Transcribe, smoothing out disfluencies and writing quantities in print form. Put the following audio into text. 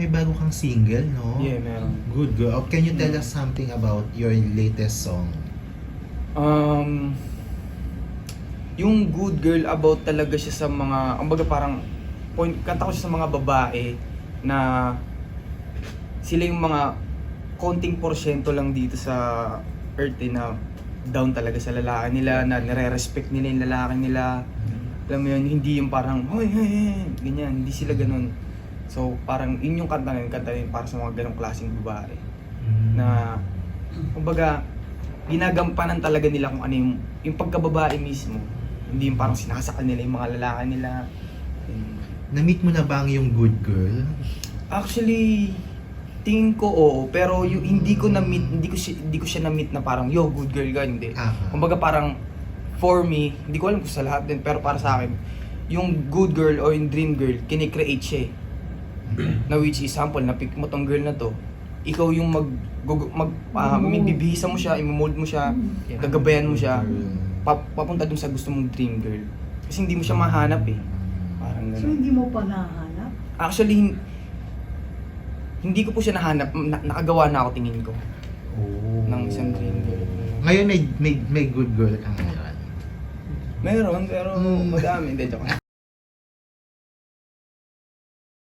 may bago kang single, no? Yeah, meron. Good girl. Can you tell us something about your latest song? Yung Good Girl, about talaga siya sa mga, kumbaga parang kanta ko siya sa mga babae na sila yung mga konting porsyento lang dito sa earth na down talaga sa lalaki nila, na nire-respect nila yung lalaki nila. Alam mo yun, hindi yung parang hoy, ganyan, hindi sila ganun. So parang yun yung kanta na yun para sa mga ganong klaseng babae na kumbaga ginagampanan talaga nila kung ano yung pagkababae mismo. Hindi yung parang sinasakal nila yung mga lalaki nila. Na-meet mo na ba ang yung good girl? Actually, tingin ko oo, pero yung hindi ko siya na-meet na parang yo, good girl ka, hindi. Kumbaga parang for me, hindi ko alam kung sa lahat din, pero para sa akin, yung good girl o yung dream girl, kine-create siya eh. Na which is, sample, na-pick mo tong girl na to, ikaw yung bibihisa mo siya, i-mold mo siya, gagabayan mo siya, papunta dun sa gusto mong dream girl. Kasi hindi mo siya mahanap eh. Parang So gano'n. hindi mo pa nahanap? Actually, hindi ko po siya nahanap, nakagawa na ako tingin ko ng isang dream girl. Ngayon may good girl ka ngayon. Meron, pero madami. Hindi, joke lang.